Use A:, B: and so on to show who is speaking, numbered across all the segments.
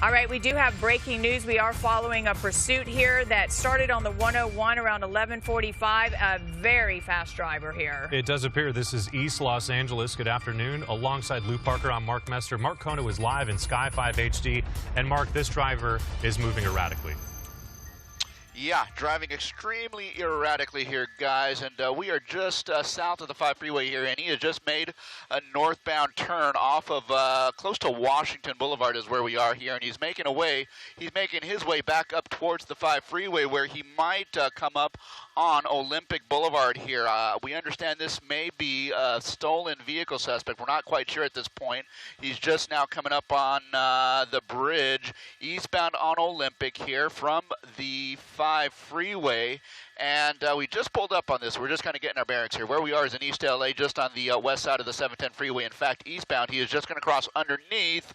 A: All right, we do have breaking news. We are following a pursuit here that started on the 101 around 11:45. A very fast driver here.
B: It does appear this is East Los Angeles. Good afternoon. Alongside Lou Parker, I'm Mark Messer. Mark Kono is live in Sky 5 HD. And Mark, this driver is moving erratically.
C: Yeah, driving extremely erratically here, guys, and we are just south of the 5 freeway here, and he has just made a northbound turn off of close to Washington Boulevard is where we are here, and he's making his way back up towards the 5 freeway where he might come up on Olympic Boulevard here. We understand this may be a stolen vehicle suspect. We're not quite sure at this point. He's just now coming up on the bridge eastbound on Olympic here from the 5 freeway, and we just pulled up on this. We're just kind of getting our bearings here. Where we are is in East LA, just on the west side of the 710 freeway. In fact, eastbound, he is just going to cross underneath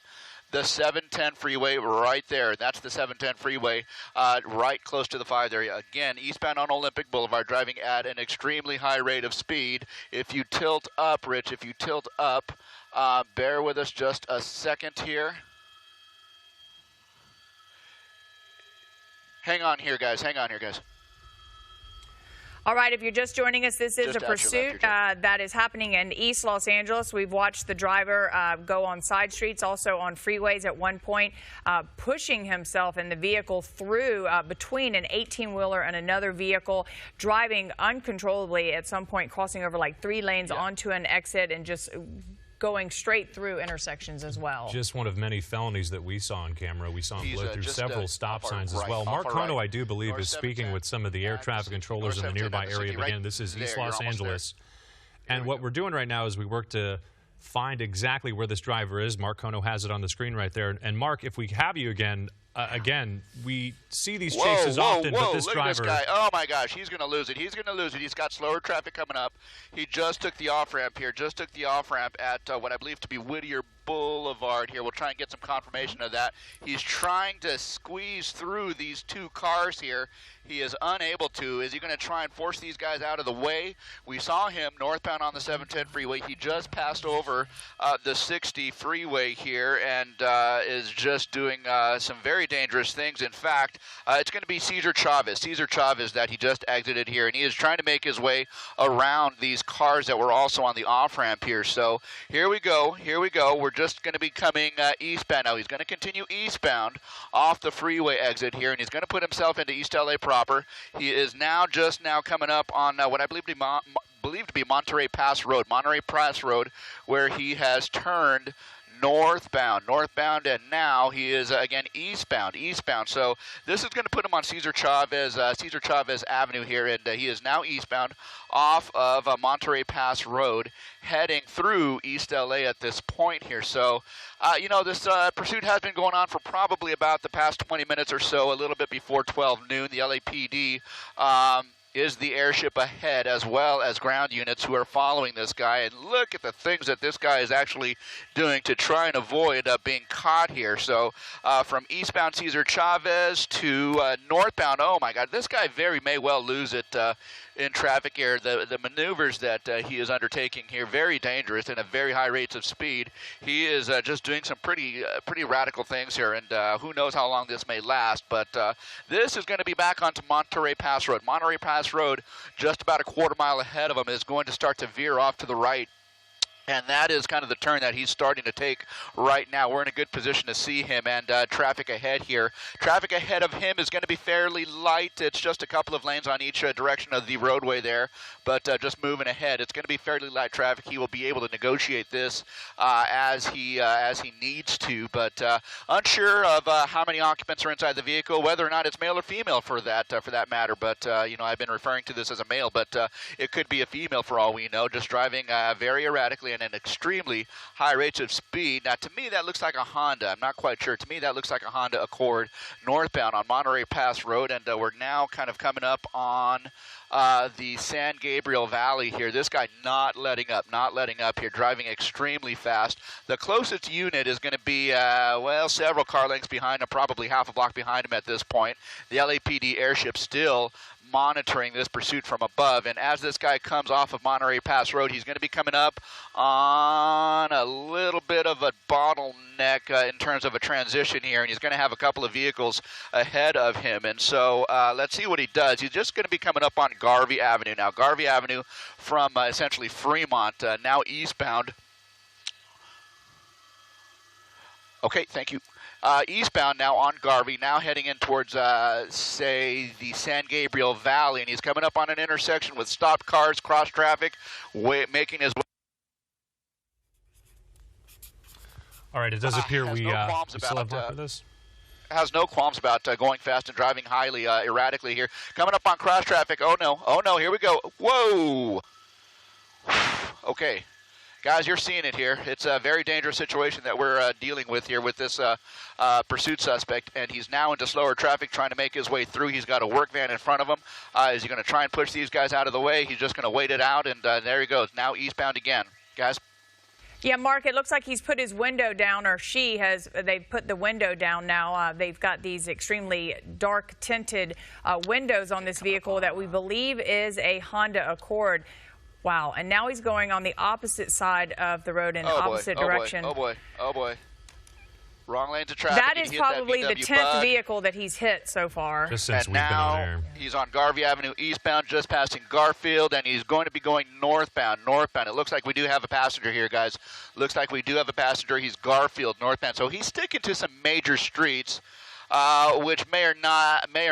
C: the 710 freeway right there. That's the 710 freeway right close to the 5 there. Again, eastbound on Olympic Boulevard, driving at an extremely high rate of speed. If you tilt up, Rich, if you tilt up, bear with us just a second here. Hang on here, guys. Hang on here, guys.
A: All right, if you're just joining us, this is a pursuit that is happening in East Los Angeles. We've watched the driver go on side streets, also on freeways at one point, pushing himself in the vehicle through between an 18-wheeler and another vehicle, driving uncontrollably at some point, crossing over like 3 lanes onto an exit and just going straight through intersections as well.
B: Just one of many felonies that we saw on camera. We saw him blow through several stop signs as well. Mark Kono, I do believe, is speaking with some of the air traffic controllers in the nearby area. But again, this is East Los Angeles. And what we're doing right now is we work to find exactly where this driver is. Mark Kono has it on the screen right there. And Mark, if we have you again, we see these chases often, but this driver...
C: Look at this guy. Oh, my gosh, he's going to lose it. He's going to lose it. He's got slower traffic coming up. He just took the off-ramp here, at what I believe to be Whittier Boulevard here. We'll try and get some confirmation of that. He's trying to squeeze through these 2 cars here. He is unable to. Is he going to try and force these guys out of the way? We saw him northbound on the 710 freeway. He just passed over the 60 freeway here and is just doing some very dangerous things. In fact, it's going to be Cesar Chavez that he just exited here, and he is trying to make his way around these cars that were also on the off-ramp here. So here we go. We're just going to be coming eastbound now. He's going to continue eastbound off the freeway exit here, and he's going to put himself into East LA proper. He is just now coming up on what I believe to be Monterey Pass Road, where he has turned northbound, and now he is again eastbound. So this is going to put him on Cesar Chavez Avenue here, and he is now eastbound off of Monterey Pass Road, heading through East LA at this point here. So, this pursuit has been going on for probably about the past 20 minutes or so, a little bit before 12 noon. The LAPD is the airship ahead, as well as ground units who are following this guy. And look at the things that this guy is actually doing to try and avoid being caught here. So from eastbound Cesar Chavez to northbound, oh my God, this guy very may well lose it in traffic here. The maneuvers that he is undertaking here, very dangerous and at very high rates of speed. He is just doing some pretty radical things here, and who knows how long this may last. But this is going to be back onto Monterey Pass Road. Monterey Pass Road, just about a quarter mile ahead of him, is going to start to veer off to the right. And that is kind of the turn that he's starting to take right now. We're in a good position to see him, and traffic ahead here. Traffic ahead of him is going to be fairly light. It's just a couple of lanes on each direction of the roadway there, but just moving ahead. It's going to be fairly light traffic. He will be able to negotiate this as he needs to, but unsure of how many occupants are inside the vehicle, whether or not it's male or female for that matter. But I've been referring to this as a male, but it could be a female for all we know. Just driving very erratically and at extremely high rates of speed. Now, to me, that looks like a Honda. I'm not quite sure. To me, that looks like a Honda Accord northbound on Monterey Pass Road, and we're now kind of coming up on the San Gabriel Valley here. This guy not letting up here, driving extremely fast. The closest unit is going to be, several car lengths behind him, probably half a block behind him at this point. The LAPD airship still monitoring this pursuit from above, and as this guy comes off of Monterey Pass Road, he's going to be coming up on a little bit of a bottleneck back in terms of a transition here, and he's going to have a couple of vehicles ahead of him. And so let's see what he does. He's just going to be coming up on Garvey Avenue now. Garvey Avenue from essentially Fremont, now eastbound. Okay, thank you. Eastbound now on Garvey, now heading in towards, say, the San Gabriel Valley, and he's coming up on an intersection with stopped cars, cross traffic, making his way.
B: All right, it does appear we still have mark for this.
C: Has no qualms about going fast and driving highly erratically here. Coming up on cross traffic. Oh no, here we go. Whoa. Okay. Guys, you're seeing it here. It's a very dangerous situation that we're dealing with here with this pursuit suspect, and he's now into slower traffic trying to make his way through. He's got a work van in front of him. Is he going to try and push these guys out of the way? He's just going to wait it out, and there he goes. Now eastbound again. Guys?
A: Yeah, Mark, it looks like he's put his window down, or they've put the window down now. They've got these extremely dark tinted windows on this vehicle that we believe is a Honda Accord. Wow, and now he's going on the opposite side of the road in the opposite direction.
C: Oh boy. Wrong lanes of traffic.
A: That is probably the 10th vehicle that he's hit so far.
B: Just since we've been on air.
C: He's on Garvey Avenue eastbound, just passing Garfield, and he's going to be going northbound. It looks like we do have a passenger here, guys. Looks like we do have a passenger. He's Garfield northbound. So he's sticking to some major streets, which may or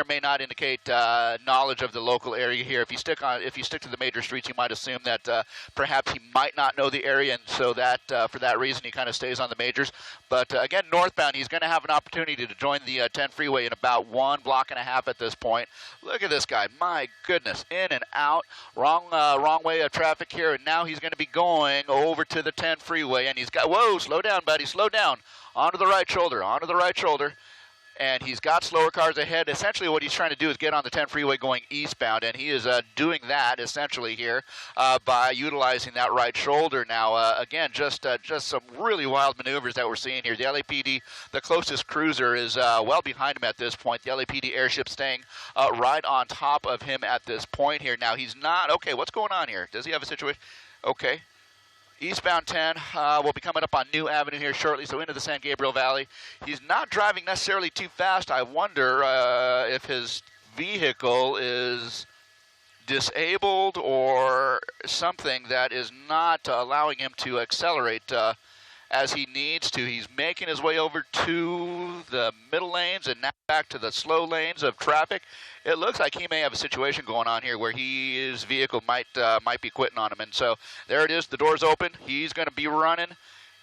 C: may not indicate knowledge of the local area here. If you stick to the major streets, you might assume that perhaps he might not know the area, and so that for that reason he kind of stays on the majors. But again, northbound, he's going to have an opportunity to join the 10 freeway in about 1.5 blocks at this point. Look at this guy, my goodness, in and out, wrong way of traffic here, and now he's going to be going over to the 10 freeway, and he's got, whoa, slow down, buddy, slow down, onto the right shoulder. And he's got slower cars ahead. Essentially what he's trying to do is get on the 10 freeway going eastbound, and he is doing that essentially here by utilizing that right shoulder. Now, again, just some really wild maneuvers that we're seeing here. The LAPD, the closest cruiser, is well behind him at this point. The LAPD airship staying right on top of him at this point here. Now, he's not, okay, what's going on here? Does he have a situation? Okay. Eastbound 10 will be coming up on New Avenue here shortly, so into the San Gabriel Valley. He's not driving necessarily too fast. I wonder if his vehicle is disabled or something that is not allowing him to accelerate as he needs to. He's making his way over to the middle lanes and now back to the slow lanes of traffic. It looks like he may have a situation going on here where his vehicle might be quitting on him. And so there it is. The door's open. He's going to be running.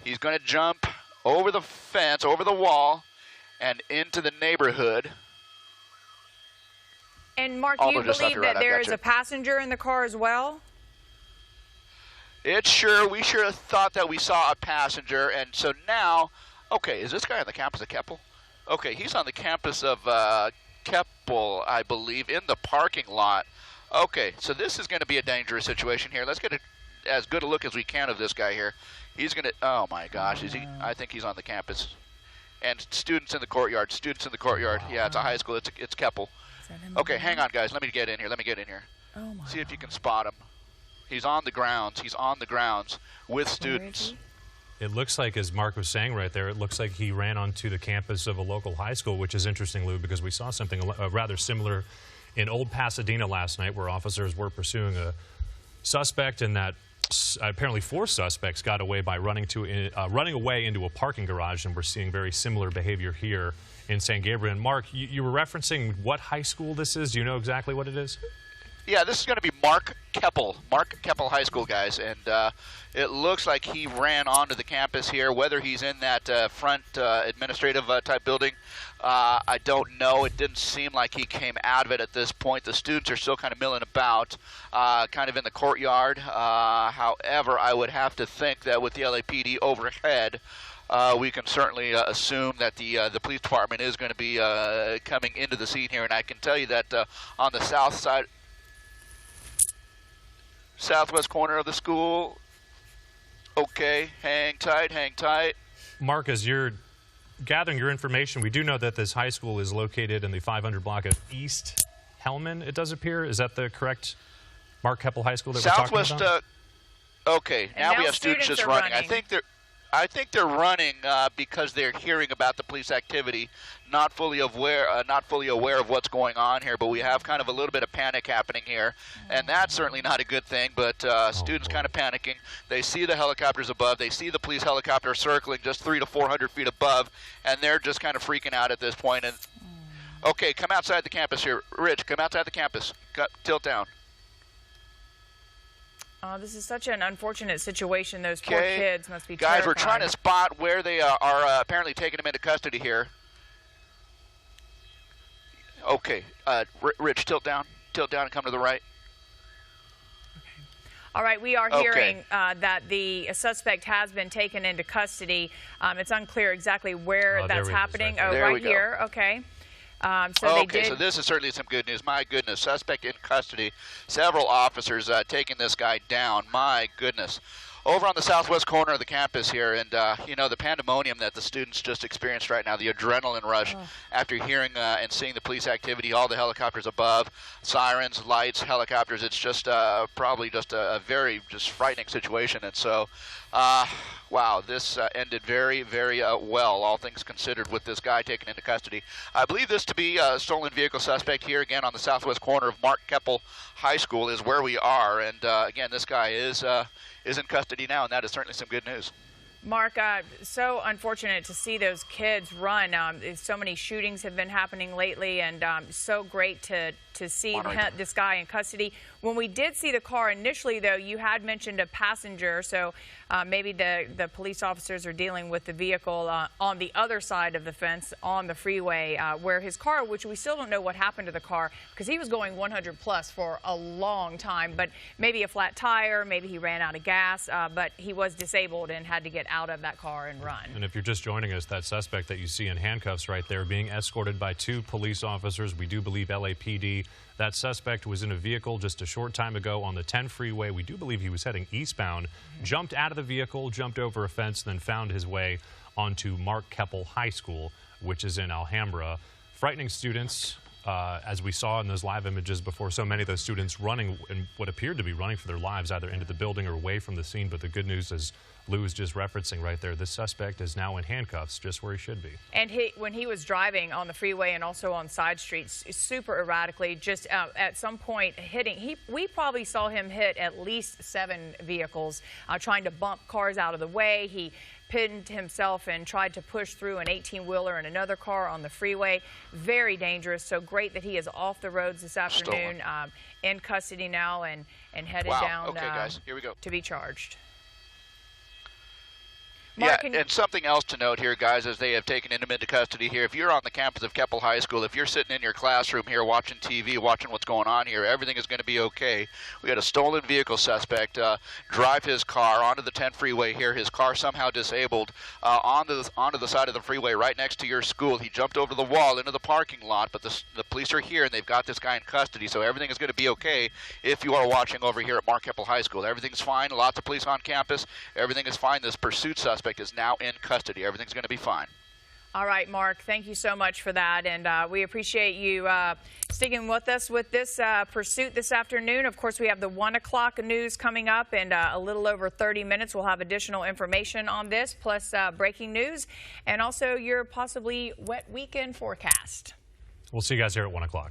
C: He's going to jump over the fence, over the wall, and into the neighborhood.
A: And Mark, do you believe that there is a passenger in the car as well?
C: We sure thought that we saw a passenger. And so now, okay, is this guy on the campus of Keppel? Okay, he's on the campus of Keppel, I believe, in the parking lot. Okay, so this is going to be a dangerous situation here. Let's get as good a look as we can of this guy here. He's going to, oh my gosh, is he? I think he's on the campus. And students in the courtyard, Yeah, it's a high school, it's Keppel. Okay, hang on, guys, let me get in here.
A: Oh my.
C: See if you can spot him. He's on the grounds with students.
B: It looks like, as Mark was saying right there, it looks like he ran onto the campus of a local high school, which is interesting, Lou, because we saw something rather similar in Old Pasadena last night, where officers were pursuing a suspect, and that apparently 4 suspects got away by running away into a parking garage, and we're seeing very similar behavior here in San Gabriel. And Mark, you were referencing what high school this is. Do you know exactly what it is?
C: Yeah, this is going to be Mark Keppel High School, guys, and it looks like he ran onto the campus here. Whether he's in that front administrative type building, I don't know. It didn't seem like he came out of it at this point. The students are still kind of milling about, kind of in the courtyard. However, I would have to think that with the LAPD overhead, we can certainly assume that the police department is going to be coming into the scene here. And I can tell you that on the southwest corner of the school. Okay, hang tight.
B: Mark, as you're gathering your information, we do know that this high school is located in the 500 block of East Hellman, it does appear. Is that the correct Mark Keppel High School that we're talking about?
C: Okay, now we have students just running. I think they're running because they're hearing about the police activity, not fully aware of what's going on here. But we have kind of a little bit of panic happening here, and that's certainly not a good thing. But students kind of panicking. They see the helicopters above. They see the police helicopter circling just 300 to 400 feet above, and they're just kind of freaking out at this point. And okay, come outside the campus here, Rich. Come outside the campus. Tilt down.
A: This is such an unfortunate situation. Those poor kids must be
C: terrified. Guys, we're trying to spot where they are apparently taking them into custody here. Okay, Rich, tilt down and come to the right.
A: Okay. All right, we are hearing that the suspect has been taken into custody. It's unclear exactly where that's happening. Right here. Okay. So
C: this is certainly some good news. My goodness, suspect in custody. Several officers taking this guy down. My goodness. Over on the southwest corner of the campus here, and you know, the pandemonium that the students just experienced right now, the adrenaline rush after hearing and seeing the police activity, all the helicopters above, sirens, lights, helicopters. It's just probably just a very frightening situation. And so, wow, this ended very, very well, all things considered, with this guy taken into custody. I believe this to be a stolen vehicle suspect here, again, on the southwest corner of Mark Keppel High School is where we are. And again, this guy is in custody now, and that is certainly some good news.
A: Mark, so unfortunate to see those kids run. So many shootings have been happening lately, and so great to see this guy in custody. When we did see the car initially, though, you had mentioned a passenger, so maybe the police officers are dealing with the vehicle on the other side of the fence on the freeway, where his car, which we still don't know what happened to the car, because he was going 100 plus for a long time, but maybe a flat tire, maybe he ran out of gas, but he was disabled and had to get out of that car and run.
B: And if you're just joining us, that suspect that you see in handcuffs right there being escorted by 2 police officers, we do believe LAPD. That suspect was in a vehicle just a short time ago on the 10 freeway. We do believe he was heading eastbound, jumped out of the vehicle, jumped over a fence, then found his way onto Mark Keppel High School, which is in Alhambra. Frightening students, as we saw in those live images before, so many of those students running in what appeared to be running for their lives, either into the building or away from the scene. But the good news is, Lou was just referencing right there, this suspect is now in handcuffs, just where he should be.
A: And when he was driving on the freeway and also on side streets, super erratically, just at some point hitting, we probably saw him hit at least 7 vehicles, trying to bump cars out of the way. He pinned himself and tried to push through an 18-wheeler and another car on the freeway. Very dangerous. So great that he is off the roads this afternoon, in custody now, and headed down
C: guys, here we go.
A: to be charged.
C: Mark, and something else to note here, guys, as they have taken him into custody here. If you're on the campus of Keppel High School, if you're sitting in your classroom here watching TV, watching what's going on here, everything is going to be okay. We had a stolen vehicle suspect drive his car onto the 10 freeway here. His car somehow disabled onto the side of the freeway right next to your school. He jumped over the wall into the parking lot, but the police are here, and they've got this guy in custody, so everything is going to be okay if you are watching over here at Mark Keppel High School. Everything's fine. Lots of police on campus. Everything is fine. This pursuit suspect is now in custody. Everything's going to be fine.
A: All right, Mark, thank you so much for that, and we appreciate you sticking with us with this pursuit this afternoon. Of course, we have the 1 o'clock news coming up in a little over 30 minutes. We'll have additional information on this, plus breaking news, and also your possibly wet weekend forecast.
B: We'll see you guys here at 1 o'clock.